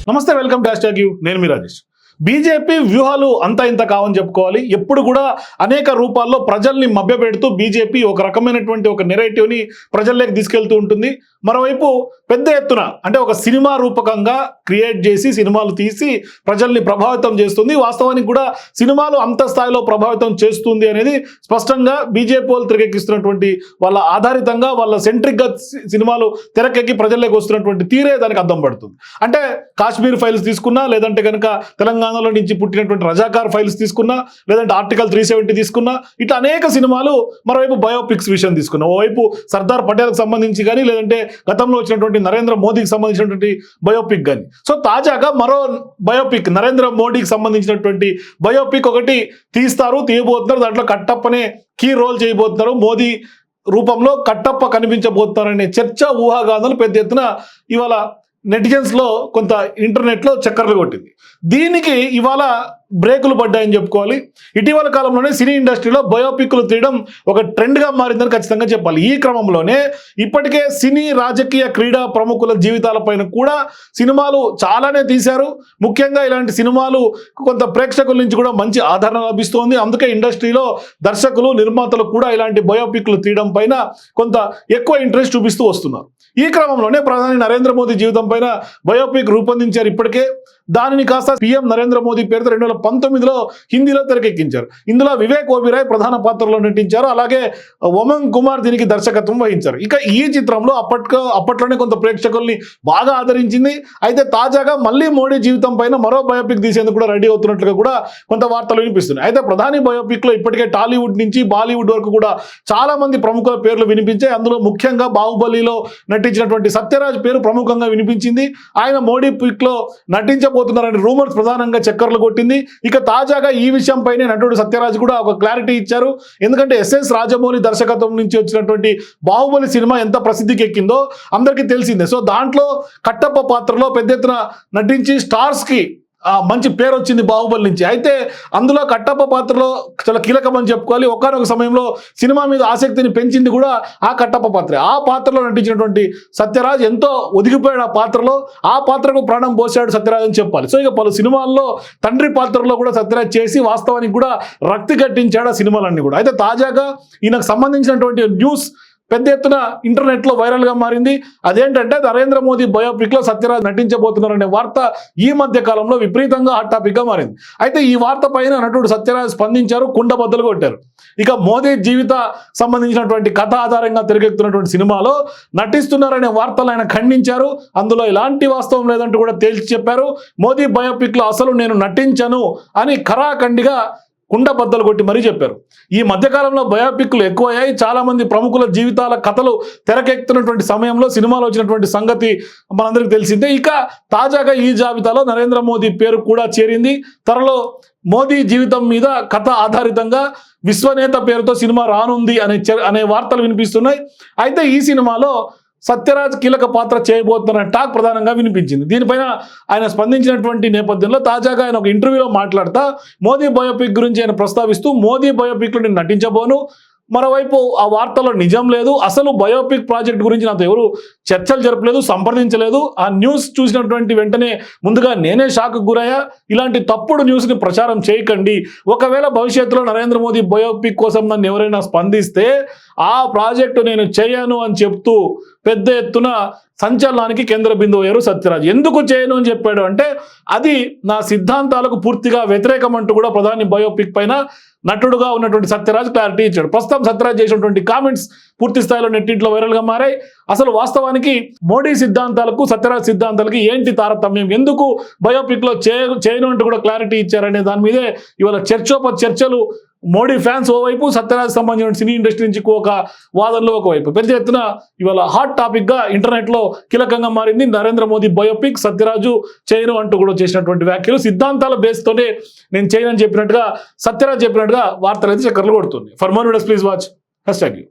నమస్తే, welcome to hashtag you. నేను మీ Rajesh. BJP వ్యూహాలు అంతా ఇంత కావని చెప్పుకోవాలి. ఎప్పుడు కూడా అనేక రూపాల్లో ప్రజల్ని మభ్యపెడుతూ బీజేపీ ఒక రకమైనటువంటి ఒక నెరేటివ్ని ప్రజల్లోకి తీసుకెళ్తూ ఉంటుంది. మరోవైపు పెద్ద ఎత్తున అంటే ఒక సినిమా రూపకంగా క్రియేట్ చేసి సినిమాలు తీసి ప్రజల్ని ప్రభావితం చేస్తుంది. వాస్తవానికి కూడా సినిమాలు అంత స్థాయిలో ప్రభావితం చేస్తుంది అనేది స్పష్టంగా బీజేపీ వాళ్ళు తెరకెక్కిస్తున్నటువంటి వాళ్ళ ఆధారితంగా వాళ్ళ సెంట్రిక్గా సినిమాలు తెరకెక్కి ప్రజల్లోకి వస్తున్నటువంటి తీరే దానికి అర్థం పడుతుంది. అంటే కాశ్మీర్ ఫైల్స్ తీసుకున్నా, లేదంటే కనుక తెలంగాణలో నుంచి పుట్టినటువంటి రజాకార్ ఫైల్స్ తీసుకున్నా, లేదంటే ఆర్టికల్ 370 తీసుకున్నా, ఇట్లా అనేక సినిమాలు. మరోవైపు బయోపిక్స్ విషయం తీసుకున్నా, ఓవైపు సర్దార్ పటేల్కి సంబంధించి కానీ, లేదంటే గతంలో వచ్చినటువంటి నరేంద్ర మోదీకి సంబంధించినటువంటి బయోపిక్ కానీ. సో తాజాగా మరో బయోపిక్, నరేంద్ర మోడీకి సంబంధించినటువంటి బయోపిక్ ఒకటి తీయబోతున్నారు. దాంట్లో కట్టప్పనే కీ రోల్ చేయబోతున్నారు. మోదీ రూపంలో కట్టప్ప కనిపించబోతున్నారనే చర్చ, ఊహాగానాలు పెద్ద ఎత్తున ఇవాళ నెటిజన్స్లో కొంత ఇంటర్నెట్లో చక్కర్లు కొట్టింది. దీనికి ఇవాళ బ్రేకులు పడ్డాయని చెప్పుకోవాలి. ఇటీవల కాలంలోనే సినీ ఇండస్ట్రీలో బయోపిక్లు తీయడం ఒక ట్రెండ్గా మారిందని ఖచ్చితంగా చెప్పాలి. ఈ క్రమంలోనే ఇప్పటికే సినీ, రాజకీయ, క్రీడా ప్రముఖుల జీవితాలపైన కూడా సినిమాలు చాలానే తీశారు. ముఖ్యంగా ఇలాంటి సినిమాలు కొంత ప్రేక్షకుల నుంచి కూడా మంచి ఆదరణ లభిస్తోంది. అందుకే ఇండస్ట్రీలో దర్శకులు, నిర్మాతలు కూడా ఇలాంటి బయోపిక్లు తీయడం పైన కొంత ఎక్కువ ఇంట్రెస్ట్ చూపిస్తూ వస్తున్నారు. ఈ క్రమంలోనే ప్రధాని నరేంద్ర మోదీ జీవితం పైన బయోపిక్ రూపొందించారు. ఇప్పటికే దానిని కాస్త పీఎం నరేంద్ర మోదీ పేరుతో 2019లో హిందీలో తెరకెక్కించారు. ఇందులో వివేక్ ఓబెరాయ్ ప్రధాన పాత్రలో నటించారు. అలాగే ఉమంగ్ కుమార్ దీనికి దర్శకత్వం వహించారు. ఇక ఈ చిత్రంలో అప్పట్లోనే కొంత ప్రేక్షకుల్ని బాగా ఆదరించింది. అయితే తాజాగా మళ్ళీ మోడీ జీవితం పైన మరో బయోపిక్ తీసేందుకు కూడా రెడీ అవుతున్నట్లుగా కూడా కొంత వార్తలు వినిపిస్తున్నాయి. అయితే ప్రధాని బయోపిక్లో ఇప్పటికే టాలీవుడ్ నుంచి బాలీవుడ్ వరకు కూడా చాలా మంది ప్రముఖుల పేర్లు వినిపించాయి. అందులో ముఖ్యంగా బాహుబలిలో నటించినటువంటి సత్యరాజ్ పేరు ప్రముఖంగా వినిపించింది. ఆయన మోడీ పిక్లో నటించబోతున్నారని రూమర్స్ ప్రధానంగా చక్కర్లు కొట్టింది. ఇక తాజాగా ఈ విషయంపైనే నటుడు సత్యరాజ్ కూడా ఒక క్లారిటీ ఇచ్చారు. ఎందుకంటే ఎస్ఎస్ రాజమౌళి దర్శకత్వం నుంచి వచ్చినటువంటి బాహుబలి సినిమా ఎంత ప్రసిద్ధికి ఎక్కిందో అందరికీ తెలిసిందే. సో దాంట్లో కట్టప్ప పాత్రలో పెద్ద ఎత్తున నటించి స్టార్స్కి మంచి పేరు వచ్చింది బాహుబలి నుంచి. అయితే అందులో కట్టప్ప పాత్రలో చాలా కీలకమని చెప్పుకోవాలి. ఒకానొక సమయంలో సినిమా మీద ఆసక్తిని పెంచింది కూడా ఆ కట్టప్ప పాత్రే. ఆ పాత్రలో నటించినటువంటి సత్యరాజ్ ఎంతో ఒదిగిపోయాడు ఆ పాత్రలో. ఆ పాత్రకు ప్రాణం పోసాడు సత్యరాజ్ అని చెప్పాలి. సో ఇక పలు సినిమాల్లో తండ్రి పాత్రలో కూడా సత్యరాజ్ చేసి వాస్తవానికి కూడా రక్తి కట్టించాడు ఆ సినిమాలన్నీ కూడా. అయితే తాజాగా ఈయనకు సంబంధించినటువంటి న్యూస్ పెద్ద ఎత్తున ఇంటర్నెట్లో వైరల్గా మారింది. అదేంటంటే నరేంద్ర మోదీ బయోపిక్లో సత్యరాజ్ నటించబోతున్నారనే వార్త ఈ మధ్య కాలంలో విపరీతంగా హాట్ టాపిక్గా మారింది. అయితే ఈ వార్త పైన నటుడు సత్యరాజ్ స్పందించారు, కుండబద్దలు కొట్టారు. ఇక మోదీ జీవిత సంబంధించినటువంటి కథ ఆధారంగా తెరకెక్కుతున్నటువంటి సినిమాలో నటిస్తున్నారనే వార్తలు ఆయన ఖండించారు. అందులో ఎలాంటి వాస్తవం లేదంటూ కూడా తేల్చి చెప్పారు. మోదీ బయోపిక్లో అసలు నేను నటించను అని ఖరాఖండిగా కుండబద్దలు కొట్టి మరీ చెప్పారు. ఈ మధ్యకాలంలో బయోపిక్లు ఎక్కువయ్యాయి. చాలామంది ప్రముఖుల జీవితాల కథలు తెరకెక్కుతున్నటువంటి సమయంలో సినిమాలో వచ్చినటువంటి సంగతి మనందరికీ తెలిసిందే. ఇక తాజాగా ఈ జాబితాలో నరేంద్ర మోదీ పేరు కూడా చేరింది. త్వరలో మోదీ జీవితం మీద కథ ఆధారితంగా విశ్వనేత పేరుతో సినిమా రానుంది అనే వార్తలు వినిపిస్తున్నాయి. అయితే ఈ సినిమాలో సత్యరాజ్ కీలక పాత్ర చేయబోతున్న టాక్ ప్రధానంగా వినిపించింది. దీనిపైన ఆయన స్పందించినటువంటి నేపథ్యంలో తాజాగా ఆయన ఒక ఇంటర్వ్యూలో మాట్లాడుతూ మోదీ బయోపిక్ గురించి ఆయన ప్రస్తావిస్తూ, మోదీ బయోపిక్లో నేను నటించబోను, మరోవైపు ఆ వార్తలో నిజం లేదు, అసలు బయోపిక్ ప్రాజెక్ట్ గురించి నాతో ఎవరు చర్చలు జరపలేదు, సంప్రదించలేదు, ఆ న్యూస్ చూసినటువంటి వెంటనే ముందుగా నేనే షాక్కు గురయ్యా, ఇలాంటి తప్పుడు న్యూస్ని ప్రచారం చేయకండి, ఒకవేళ భవిష్యత్తులో నరేంద్ర మోదీ బయోపిక్ కోసం నన్ను ఎవరైనా స్పందిస్తే ఆ ప్రాజెక్టు నేను చేయను అని చెప్తూ పెద్ద ఎత్తున సంచలనానికి కేంద్ర బిందువు అయ్యారు సత్యరాజ్. ఎందుకు చేయను అని చెప్పాడు అంటే అది నా సిద్ధాంతాలకు పూర్తిగా వ్యతిరేకం అంటూ కూడా ప్రధాని బయోపిక్ పైన నటుడుగా ఉన్నటువంటి సత్యరాజ్ క్లారిటీ ఇచ్చాడు. ప్రస్తుతం సత్యరాజ్ చేసినటువంటి కామెంట్స్ పూర్తి స్థాయిలో నెట్టింట్లో వైరల్గా మారాయి. అసలు వాస్తవానికి మోడీ సిద్ధాంతాలకు సత్యరాజ్ సిద్ధాంతాలకి ఏంటి తారతమ్యం, ఎందుకు బయోపిక్లో చేయను అంటూ కూడా క్లారిటీ ఇచ్చారనే దాని మీదే ఇవాళ చర్చలు. మోడీ ఫ్యాన్స్ ఓవైపు, సత్యరాజ్ సంబంధించిన సినీ ఇండస్ట్రీ నుంచి ఒక వాదనలో ఒకవైపు పెద్ద ఎత్తున ఇవాళ హాట్ టాపిక్గా ఇంటర్నెట్లో కీలకంగా మారింది. నరేంద్ర మోదీ బయోపిక్ సత్యరాజు చేయను అంటూ కూడా చేసినటువంటి వ్యాఖ్యలు, సిద్ధాంతాల బేస్తోనే నేను చేయనని చెప్పినట్టుగా సత్యరాజ్ చెప్పినట్టుగా వార్తలు అయితే చక్కర్లు కొడుతుంది. For more videos please watch hashtag you.